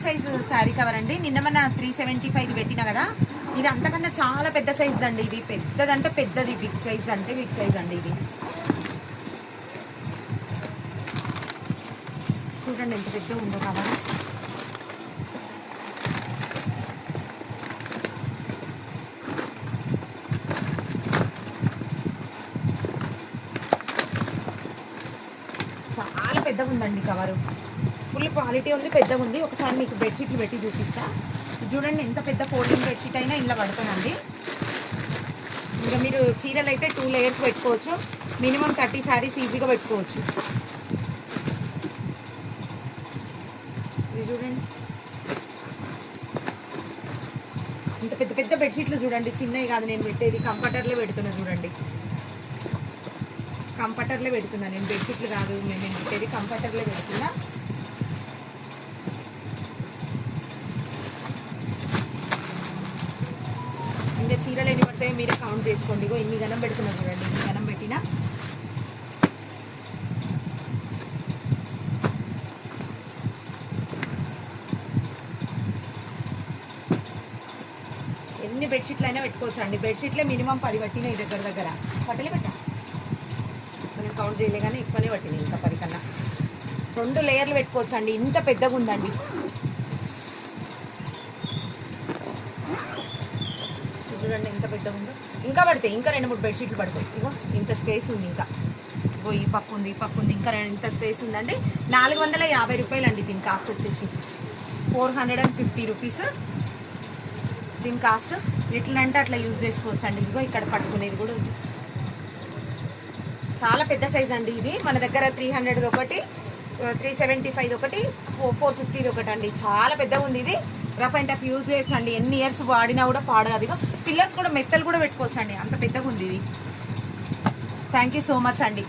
Size sari cover అండి. నిన్న మన 375 పెట్టినా కదా, ఇది అంతకన్నా చాలా పెద్ద సైజ్ అండి. ఇది పెద్దదంటే పెద్దది, బిగ్ సైజ్ అంటే బిగ్ సైజ్ అండి. ఇది చూడండి ఎంత పెద్ద ఉందో కవర్. చాలా పెద్దగా ఉందండి కవరు. ఫుల్ క్వాలిటీ ఉంది, పెద్దగా ఉంది. ఒకసారి మీకు బెడ్షీట్లు పెట్టి చూపిస్తా. చూడండి ఎంత పెద్ద ఫోల్డింగ్ బెడ్షీట్ అయినా ఇలా పడుతుందండి. ఇంకా మీరు చీరలు అయితే 2 లేయర్స్ పెట్టుకోవచ్చు. మినిమం 30 శారీస్ ఈజీగా పెట్టుకోవచ్చు. ఇది చూడండి ఇంత పెద్ద పెద్ద బెడ్షీట్లు చూడండి. చిన్నవి కాదు నేను పెట్టేది, కంఫర్టర్లే పెడుతున్నా. చూడండి కంఫర్టర్లే పెడుతున్నా నేను, బెడ్షీట్లు కాదు నేను పెట్టేది, కంఫర్టర్లే పెడుతున్నా. ఇంకా చీరలు ఎన్ని పడతాయో మీరే కౌంట్ చేసుకోండి. ఇగో ఇన్ని గనం పెడుతున్నా చూడండి, ఇన్ని గనం పెట్టినా. ఎన్ని బెడ్షీట్లు అయినా పెట్టుకోవచ్చు అండి. బెడ్షీట్లే మినిమం 10 పట్టినాయి దగ్గర పట్టలే పెట్టా, మనం కౌంట్ చేయలే కానీ ఎక్కువనే పట్టినాయి. ఇంకా 10 కన్నా 2 లేయర్లు పెట్టుకోవచ్చు అండి. ఇంత పెద్దగా ఉందండి. చూడండి ఎంత పెద్దగా ఉందో. ఇంకా పడతాయి, ఇంకా 2-3 బెడ్షీట్లు పడతాయి. ఇగో ఇంత స్పేస్ ఉంది. ఇంకా ఇగో ఈ పక్క ఉంది, ఈ పక్క ఉంది, ఇంకా ఇంత స్పేస్ ఉందండి. 450 రూపాయలు అండి దీని కాస్ట్ వచ్చేసి. 450 రూపీస్ దీని కాస్ట్. ఎట్లంటే అట్లా యూజ్ చేసుకోవచ్చు అండి. ఇదిగో ఇక్కడ పట్టుకునేది కూడా ఉంది. చాలా పెద్ద సైజ్ అండి ఇది. మన దగ్గర 300 ఒకటి, 375 ఒకటి, 450 ఒకటి అండి. చాలా పెద్దగా ఉంది ఇది. రఫ్ అండ్ టఫ్ యూజ్ చేయొచ్చు అండి. ఎన్ని ఇయర్స్ వాడినా కూడా పాడదు. పిల్లర్స్ కూడా మెత్తలు కూడా పెట్టుకోవచ్చు అండి, అంత పెద్దగా ఉంది ఇది. థ్యాంక్ యూ సో మచ్ అండి.